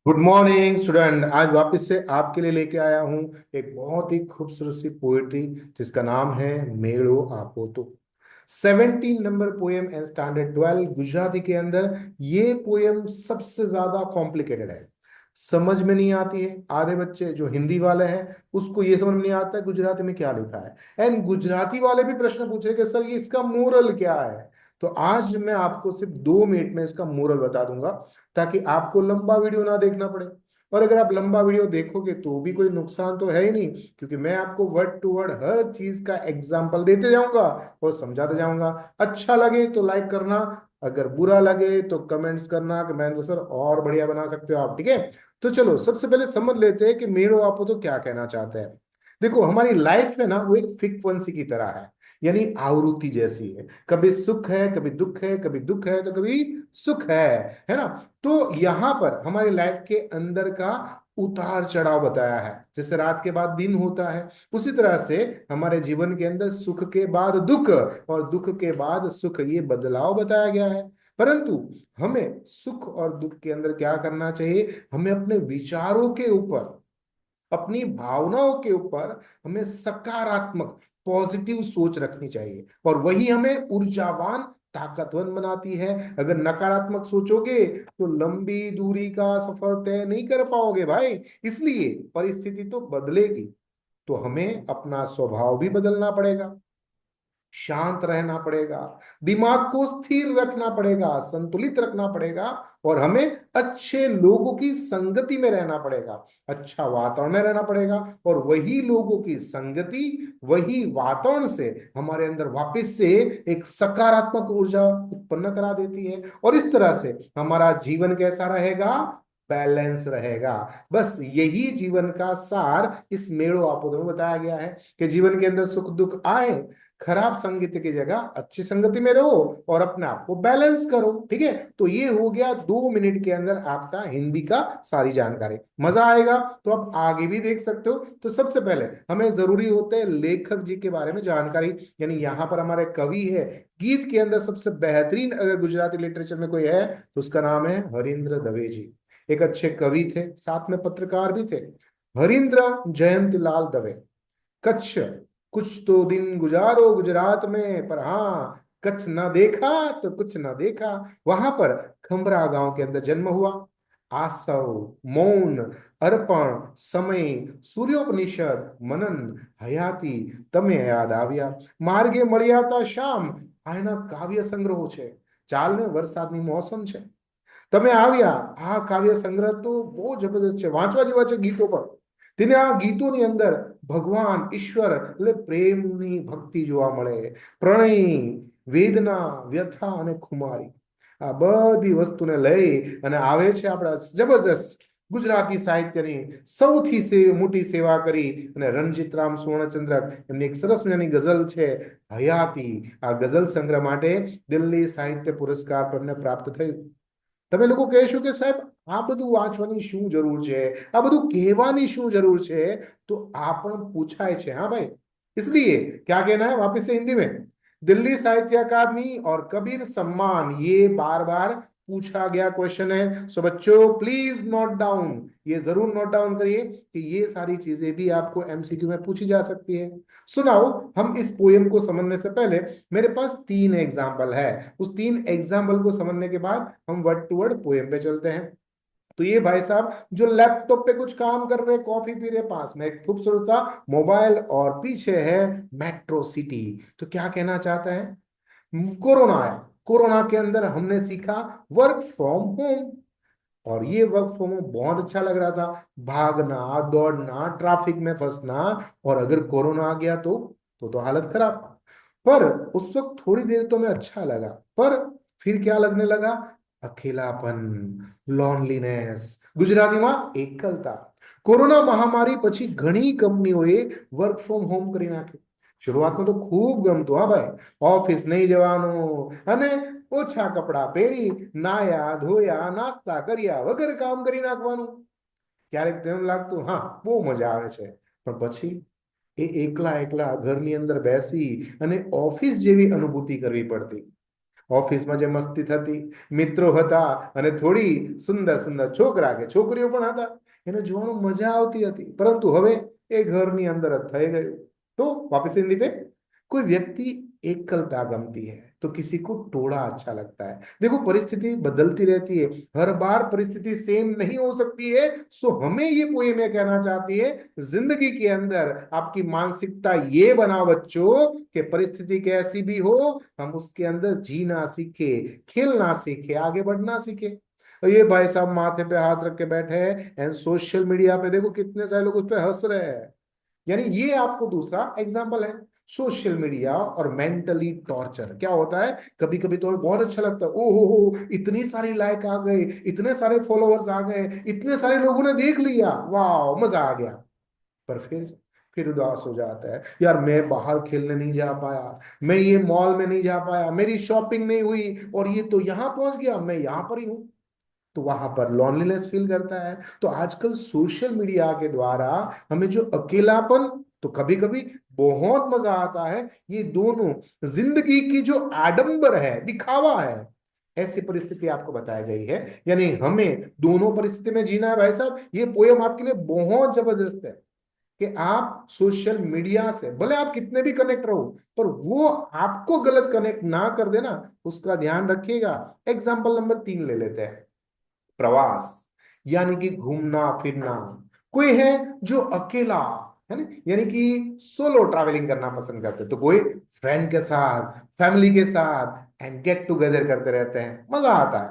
Good morning student. आज वापस से आपके लिए लेके आया हूँ एक बहुत ही खूबसूरत सी पोएट्री जिसका नाम है मेड़ो आपो तो। 17 number poem and standard 12 Gujarati के अंदर। ये पोएम सबसे ज्यादा कॉम्प्लिकेटेड है, समझ में नहीं आती है। आधे बच्चे जो हिंदी वाले हैं उसको ये समझ में नहीं आता है गुजराती में क्या लिखा है, एंड गुजराती वाले भी प्रश्न पूछ रहे कि सर ये इसका मोरल क्या है। तो आज मैं आपको सिर्फ 2 मिनट में इसका मोरल बता दूंगा, ताकि आपको लंबा वीडियो ना देखना पड़े। और अगर आप लंबा वीडियो देखोगे तो भी कोई नुकसान तो है ही नहीं, क्योंकि मैं आपको वर्ड टू वर्ड हर चीज का एग्जाम्पल देते जाऊंगा और समझाते जाऊंगा। अच्छा लगे तो लाइक करना, अगर बुरा लगे तो कमेंट्स करना कि मैं तो सर और बढ़िया बना सकते हो आप, ठीक है। तो चलो सबसे पहले समझ लेते हैं कि मेड़ो आपो तो क्या कहना चाहते हैं। देखो हमारी लाइफ है ना, वो एक फ्रीक्वेंसी की तरह है, यानी आवृत्ति जैसी है। कभी सुख है, कभी दुख है, कभी दुख है तो कभी सुख है ना। तो यहाँ पर हमारी लाइफ के अंदर का उतार चढ़ाव बताया है। जैसे रात के बाद दिन होता है, उसी तरह से हमारे जीवन के अंदर सुख के बाद दुख और दुख के बाद सुख, ये बदलाव बताया गया है। परंतु हमें सुख और दुख के अंदर क्या करना चाहिए, हमें अपने विचारों के ऊपर, अपनी भावनाओं के ऊपर हमें सकारात्मक पॉजिटिव सोच रखनी चाहिए, और वही हमें ऊर्जावान ताकतवर बनाती है। अगर नकारात्मक सोचोगे तो लंबी दूरी का सफर तय नहीं कर पाओगे भाई। इसलिए परिस्थिति तो बदलेगी, तो हमें अपना स्वभाव भी बदलना पड़ेगा, शांत रहना पड़ेगा, दिमाग को स्थिर रखना पड़ेगा, संतुलित रखना पड़ेगा, और हमें अच्छे लोगों की संगति में रहना पड़ेगा, अच्छा वातावरण में रहना पड़ेगा। और वही लोगों की संगति, वही वातावरण से हमारे अंदर वापस से एक सकारात्मक ऊर्जा उत्पन्न करा देती है, और इस तरह से हमारा जीवन कैसा रहेगा, बैलेंस रहेगा। बस यही जीवन का सार इस मेड़ो आपो में बताया गया है कि जीवन के अंदर सुख दुख आए, खराब संगत की जगह अच्छी संगति में रहो और अपने आप को बैलेंस करो, ठीक है। तो ये हो गया 2 मिनट के अंदर आपका हिंदी का सारी जानकारी। मजा आएगा तो आप आगे भी देख सकते हो। तो सबसे पहले हमें जरूरी होता है लेखक जी के बारे में जानकारी, यानी यहाँ पर हमारे कवि है। गीत के अंदर सबसे बेहतरीन अगर गुजराती लिटरेचर में कोई है तो उसका नाम है हरींद्र दवे जी। एक अच्छे कवि थे, साथ में पत्रकार भी थे। हरींद्र जयंत लाल दवे। कच्छ, कुछ तो दिन गुजारो गुजरात में, पर हाँ कच्छ ना देखा तो कुछ ना देखा। वहां पर खंबरा गांव के अंदर जन्म हुआ। आसव, मौन, अर्पण, समय, सूर्योपनिषद, मनन, हयाती, तमे याद આવ્યા, માર્ગે મળ્યા તા શ્યામ, આ એના કાવ્ય સંગ્રહો છે। ચાલને વરસાદની મોસમ છે, તમે આવ્યા। આ કાવ્ય સંગ્રહ તો બહુ જબરદસ્ત છે, વાંચવા જેવા છે ગીતો પર। તેને આ ગીતોની અંદર ભગવાન ઈશ્વર એટલે પ્રેમની ભક્તિ જોવા મળે, પ્રણય, વેદના, વ્યથા અને ખુમારી, આ બધી વસ્તુને લઈ અને આવે છે આપણા જબરજસ્ત ગુજરાતી સાહિત્યની સૌથી મોટી સેવા કરી અને રણજીતરામ સુવર્ણચંદ્રક એમની એક સરસ મજાની ગઝલ છે હયાતી। આ ગઝલ સંગ્રહ માટે દિલ્હી સાહિત્ય પુરસ્કાર પર એમને પ્રાપ્ત થયું। તમે લોકો કહેશો કે સાહેબ આ બધું વાંચવાની શું જરૂર છે, આ બધું કહેવાની શું જરૂર છે, તો આ પણ પૂછાય છે हाँ भाई। इसलिए क्या कहना है वापस से हिंदी में, दिल्ली साहित्य अकादमी और कबीर सम्मान ये बार बार पूछा गया क्वेश्चन है। सो बच्चों प्लीज नोट डाउन, ये जरूर नोट डाउन करिए कि ये सारी चीजें भी आपको एमसीक्यू में पूछी जा सकती है। सुनाओ, हम इस पोएम को समझने से पहले मेरे पास 3 एग्जाम्पल है, उस 3 एग्जाम्पल को समझने के बाद हम वर्ड टू वर्ड पोएम पे चलते हैं। तो ये भाई साहब जो लैपटॉप पे कुछ काम कर रहे, कॉफी पी रहे, पास में एक खूबसूरत सा मोबाइल और पीछे है मेट्रो सिटी। तो क्या कहना चाहता है, कोरोना है, कोरोना के अंदर हमने सीखा वर्क फ्रॉम होम, और ये वर्क फ्रॉम होम बहुत अच्छा लग रहा था। भागना, दौड़ना, ट्रैफिक में फंसना, और अगर कोरोना आ गया तो हालत खराब। पर उस वक्त थोड़ी देर तो मैं अच्छा लगा, पर फिर क्या लगने लगा, अकेलापन, લોનલીનેસ, ગુજરાતીમાં એકલતા। કોરોના મહામારી પછી ઘણી કંપનીઓએ વર્ક ફ્રોમ હોમ કરી નાખ્યું। શરૂઆતમાં તો ખૂબ ગમતું હા ભાઈ, ઓફિસ નહીં જવાનું અને ઓછા કપડા પહેરી નાયા ધોયા નાસ્તા કર્યા વગર કામ કરી નાખવાનું। ક્યારેક તેમ લાગતું હા બહુ મજા આવે છે, પણ પછી એ એકલા એકલા ઘરની અંદર બેસી અને ઓફિસ જેવી અનુભૂતિ કરવી પડતી। ઓફિસમાં જે મસ્તી થતી, મિત્રો હતા અને થોડી સુંદર સુંદર છોકરા કે છોકરીઓ પણ હતા, એને જોવાનું મજા આવતી હતી, પરંતુ હવે એ ઘરની અંદર જ થઈ ગયું। तो वापस हिंदी पे, कोई व्यक्ति एकलता गमती है तो किसी को टोला अच्छा लगता है। देखो परिस्थिति बदलती रहती है, हर बार परिस्थिति सेम नहीं हो सकती है। सो हमें ये पोएम ये कहना चाहती है, जिंदगी के अंदर आपकी मानसिकता ये बनाओ बच्चों कि परिस्थिति कैसी भी हो, हम उसके अंदर जीना सीखे, खेलना सीखे, आगे बढ़ना सीखे। और ये भाई साहब माथे पे हाथ रख के बैठे हैं एंड सोशल मीडिया पे देखो कितने सारे लोग उस पर हंस रहे हैं। यानी ये आपको दूसरा एग्जाम्पल है। सोशल मीडिया और मेंटली टॉर्चर क्या होता है, कभी कभी तो बहुत अच्छा लगता है, ओहो हो इतनी सारी लाइक आ गए, इतने सारे फॉलोअर्स आ गए, इतने सारे लोगों ने देख लिया, वाह मजा आ गया। पर फिर उदास हो जाता है, यार मैं बाहर खेलने नहीं जा पाया, मैं ये मॉल में नहीं जा पाया, मेरी शॉपिंग नहीं हुई, और ये तो यहां पहुंच गया, मैं यहां पर ही हूं। तो वहां पर लॉनलीनेस फील करता है। तो आजकल सोशल मीडिया के द्वारा हमें जो अकेलापन, तो कभी कभी बहुत मजा आता है, ये दोनों जिंदगी की जो आडंबर है, दिखावा है, ऐसी परिस्थिति आपको बताई गई है। यानी हमें दोनों परिस्थिति में जीना है। भाई साहब ये पोयम आपके लिए बहुत जबरदस्त है कि आप सोशल मीडिया से भले आप कितने भी कनेक्ट रहो, पर वो आपको गलत कनेक्ट ना कर देना, उसका ध्यान रखिएगा। एग्जाम्पल नंबर 3 ले लेते हैं, प्रवास, यानी कि घूमना फिरना। कोई है जो अकेला है ना, यानी कि सोलो ट्रैवलिंग करना पसंद करते, तो कोई फ्रेंड के साथ, फैमिली के साथ एंड गेट टुगेदर करते रहते हैं, मजा आता है।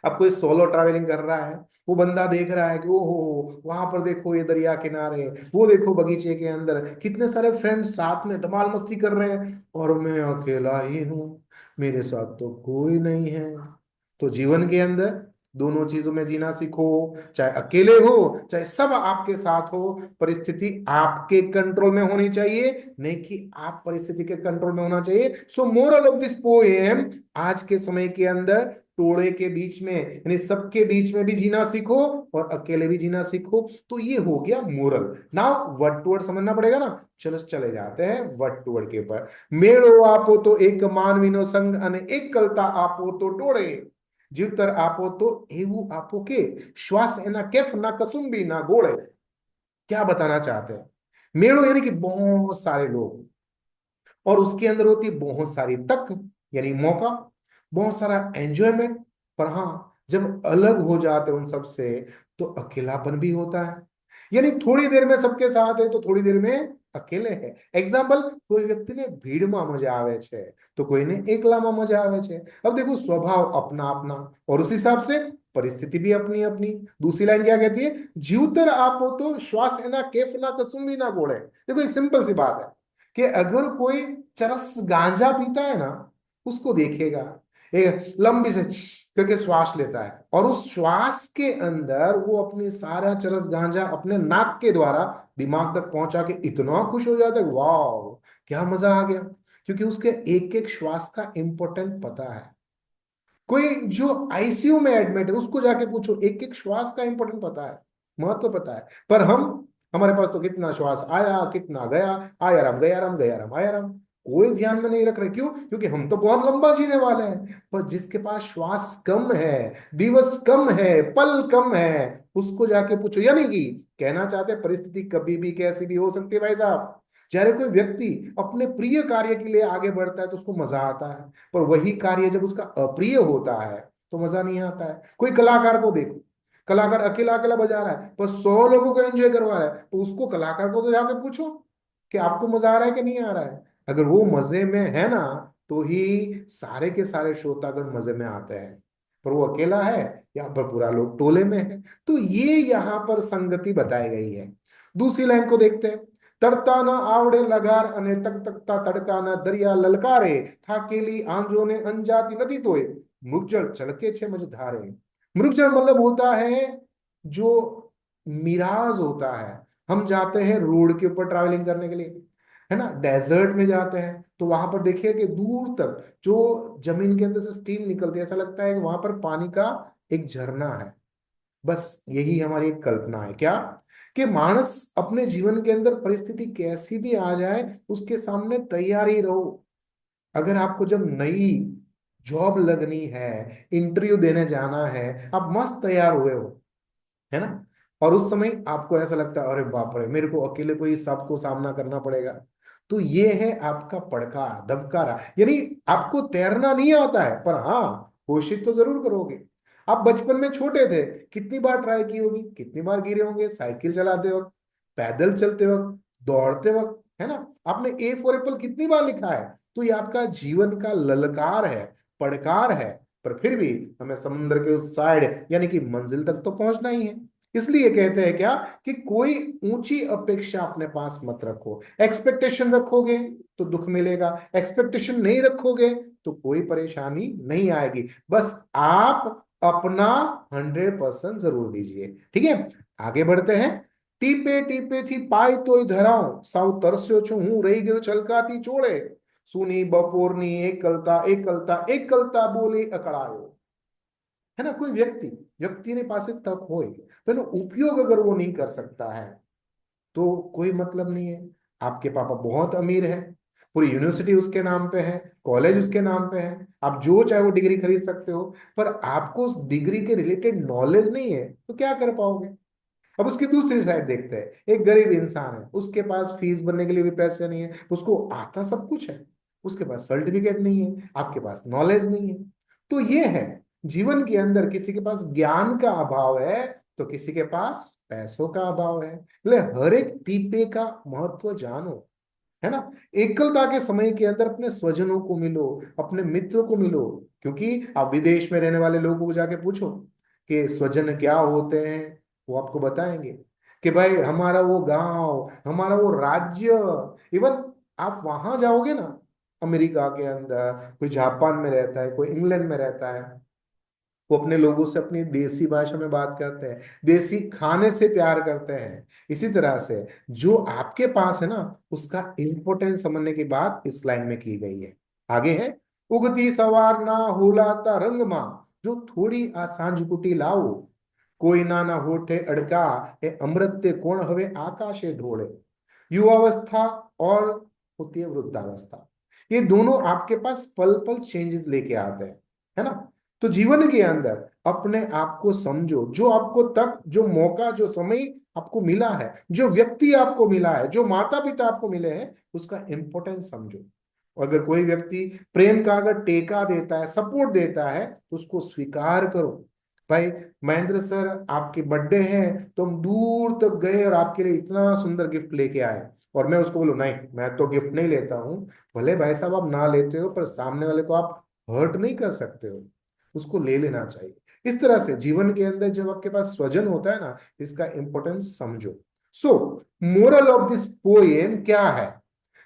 अब कोई सोलो ट्रैवलिंग कर रहा है, वो बंदा देख रहा है कि ओहो वहां पर देखो ये दरिया किनारे, वो देखो बगीचे के अंदर कितने सारे फ्रेंड्स साथ में धमाल मस्ती कर रहे हैं, और मैं अकेला ही हूं, मेरे साथ तो कोई नहीं है। तो जीवन के अंदर दोनों चीजों में जीना सीखो, चाहे अकेले हो चाहे सब आपके साथ हो, परिस्थिति आपके कंट्रोल में होनी चाहिए, नहीं कि आप परिस्थिति के कंट्रोल में होना चाहिए। सो मोरल ऑफ दिस पोएम, आज के समय के अंदर टोड़े के बीच में यानी सबके बीच में भी जीना सीखो और अकेले भी जीना सीखो। तो ये हो गया moral. Now word to word समझना पड़ेगा ना, चलो चले जाते हैं वर्ड टू वर्ड के ऊपर। मेड़ो आपो तो एक मानवीनो संग अने एकलता आपो तो टोड़े, जीवतर आपो तो एवं आपो के, श्वास एना केफ ना कसुंबी ना गोड़े। क्या बताना चाहते हैं, मेड़ो यानी कि बहुत सारे लोग, और उसके अंदर होती है बहुत सारी तक यानी मौका, बहुत सारा एंजॉयमेंट। पर हाँ जब अलग हो जाते उन सब से तो अकेलापन भी होता है। यानी थोड़ी देर में सबके साथ है तो थोड़ी देर में अकेले है। एग्जाम्पल, कोई व्यक्ति ने भीड़ में मजा आवे छे तो कोई ने एकला में मजा आवे छे। अब देखो स्वभाव अपना अपना और उस हिसाब से परिस्थिति भी अपनी अपनी। दूसरी लाइन क्या कहती है, जीवतर आपो तो श्वास एना केफ ना कसुंबी ना गोड़े। देखो एक सिंपल सी बात है कि अगर कोई चरस गांजा पीता है ना, उसको देखेगा एक लंबी से करके श्वास लेता है, और उस श्वास के अंदर वो अपनी सारा चरस गांजा अपने नाक के द्वारा दिमाग तक पहुंचा के इतना खुश हो जाता है, वाह क्या मजा आ गया, क्योंकि उसके एक एक श्वास का इंपॉर्टेंट पता है। कोई जो आईसीयू में एडमिट है उसको जाके पूछो, एक एक श्वास का इंपॉर्टेंट पता है, महत्व पता है। पर हमारे पास तो कितना श्वास आया कितना गया, आया राम गया राम गया राम आया राम, कोई ध्यान में नहीं रख रहे। क्यों? क्योंकि हम तो बहुत लंबा जीने वाले हैं। पर जिसके पास श्वास कम है, दिवस कम है, पल कम है, उसको जाके पूछो। यानी कि कहना चाहते हैं परिस्थिति कभी भी कैसी भी हो सकती है भाई साहब। चाहे कोई व्यक्ति अपने प्रिय कार्य के लिए आगे बढ़ता है तो उसको मजा आता है, पर वही कार्य जब उसका अप्रिय होता है तो मजा नहीं आता है। कोई कलाकार को देखो, कलाकार अकेला अकेला बजा रहा है पर 100 लोगों को एंजॉय करवा रहा है, तो उसको कलाकार को तो जाके पूछो कि आपको मजा आ रहा है कि नहीं आ रहा है। अगर वो मजे में है ना, तो ही सारे के सारे श्रोतागण मजे में आते हैं। पर वो अकेला है, यहाँ पर पूरा लोग टोले में है। तो ये यहाँ पर संगति बताई गई है। दूसरी लाइन को देखते हैं, तरता न आवड़े लगार अने तक तकता तड़का न दरिया ललकारे, थाकेली आंजो ने अनजाती नदी तोए, मुरझड़ चलके छे मझधारे। मृगजल मतलब होता है जो मिराज होता है। हम जाते हैं रोड के ऊपर ट्रैवलिंग करने के लिए, है ना, डेजर्ट में जाते हैं तो वहां पर देखिए कि दूर तक जो जमीन के अंदर से स्टीम निकलती है, ऐसा लगता है कि वहां पर पानी का एक झरना है। बस यही हमारी एक कल्पना है क्या, कि मानस अपने जीवन के अंदर परिस्थिति कैसी भी आ जाए उसके सामने तैयार ही रहो। अगर आपको जब नई जॉब लगनी है, इंटरव्यू देने जाना है, आप मस्त तैयार हुए हो, है ना, और उस समय आपको ऐसा लगता है अरे बाप रे मेरे को अकेले को ही सबको सामना करना पड़ेगा। तो ये है आपका पड़कार धबकारा, यानी आपको तैरना नहीं आता है, पर हाँ कोशिश तो जरूर करोगे। आप बचपन में छोटे थे, कितनी बार ट्राई की होगी, कितनी बार गिरे होंगे, साइकिल चलाते वक्त, पैदल चलते वक्त, दौड़ते वक्त, है ना। आपने ए फॉर एप्पल कितनी बार लिखा है। तो ये आपका जीवन का ललकार है, पड़कार है, पर फिर भी हमें समुद्र के उस साइड यानी कि मंजिल तक तो पहुंचना ही है। इसलिए कहते हैं क्या, कि कोई ऊंची अपेक्षा अपने पास मत रखो। एक्सपेक्टेशन रखोगे तो दुख मिलेगा, एक्सपेक्टेशन नहीं रखोगे तो कोई परेशानी नहीं आएगी। बस आप अपना 100% जरूर दीजिए। ठीक है, आगे बढ़ते हैं। टीपे टीपे थी पाई तो धराऊं, साउ तरस्यो છું હું રહી ગયો છલકાતી ચોળે, સુની બપોરની એકલતા એકલતા એકલતા બોલી અકળાયો। है ना, कोई व्यक्ति, व्यक्ति ने पास तक हो तो ना उपयोग अगर वो नहीं कर सकता है तो कोई मतलब नहीं है। आपके पापा बहुत अमीर है, पूरी यूनिवर्सिटी उसके नाम पे है, कॉलेज उसके नाम पे है, आप जो चाहे वो डिग्री खरीद सकते हो, पर आपको उस डिग्री के रिलेटेड नॉलेज नहीं है तो क्या कर पाओगे। अब उसकी दूसरी साइड देखते हैं, एक गरीब इंसान है, उसके पास फीस भरने के लिए भी पैसे नहीं है, उसको आता सब कुछ है, उसके पास सर्टिफिकेट नहीं है, आपके पास नॉलेज नहीं है। तो ये है, जीवन के अंदर किसी के पास ज्ञान का अभाव है तो किसी के पास पैसों का अभाव है। इसलिए हर एक टीपे का महत्व जानो, है ना। एकलता के समय के अंदर अपने स्वजनों को मिलो, अपने मित्रों को मिलो, क्योंकि आप विदेश में रहने वाले लोगों को जाके पूछो कि स्वजन क्या होते हैं, वो आपको बताएंगे कि भाई हमारा वो गांव, हमारा वो राज्य। इवन आप वहां जाओगे ना, अमेरिका के अंदर कोई जापान में रहता है, कोई इंग्लैंड में रहता है, वो अपने लोगों से अपनी देसी भाषा में बात करते हैं, देसी खाने से प्यार करते हैं। इसी तरह से जो आपके पास है ना, उसका इंपॉर्टेंस समझने की बात इस लाइन में की गई है। आगे है, उगती सवार ना होलाता रंग मां, जो थोड़ी आसांज कुटी लाओ, कोई ना ना होठे अड़का, ए अमृत ते कोण हवे आकाशे ढोले। युवावस्था और होती है वृद्धावस्था, ये दोनों आपके पास पल पल चेंजेस लेके आते हैं, है ना। तो जीवन के अंदर अपने आप को समझो, जो आपको तक जो मौका जो समय आपको मिला है, जो व्यक्ति आपको मिला है, जो माता पिता आपको मिले हैं, उसका इंपॉर्टेंस समझो। और अगर कोई व्यक्ति प्रेम का अगर टेका देता है, सपोर्ट देता है, तो उसको स्वीकार करो। भाई महेंद्र सर आपके बर्थडे है तो हम दूर तक गए और आपके लिए इतना सुंदर गिफ्ट लेके आए, और मैं उसको बोलूं नहीं मैं तो गिफ्ट नहीं लेता हूँ, भले भाई साहब आप ना लेते हो पर सामने वाले को आप हर्ट नहीं कर सकते हो, उसको ले लेना चाहिए। इस तरह से जीवन के अंदर जब आपके पास स्वजन होता है ना, इसका इंपॉर्टेंस समझो। सो मोरल ऑफ दिस पोएम क्या है,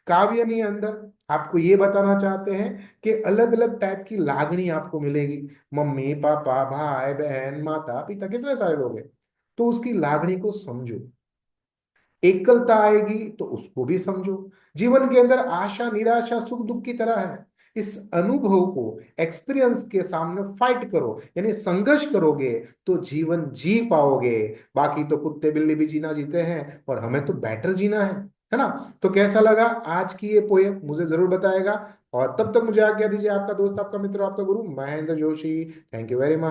काव्य नहीं अंदर आपको ये बताना चाहते हैं कि अलग अलग टाइप की लागणी आपको मिलेगी, मम्मी पापा भाई बहन माता पिता कितने सारे लोग हैं, तो उसकी लागणी को समझो। एकलता आएगी तो उसको भी समझो। जीवन के अंदर आशा निराशा सुख दुख की तरह है, इस अनुभव को एक्सपीरियंस के सामने फाइट करो, यानी संघर्ष करोगे तो जीवन जी पाओगे। बाकी तो कुत्ते बिल्ली भी जीना जीते हैं, और हमें तो बेटर जीना है ना। तो कैसा लगा आज की ये पोएम, मुझे जरूर बताएगा। और तब तक मुझे आज्ञा दीजिए, आपका दोस्त आपका मित्र आपका गुरु Mahendra Joshi. Thank you very much.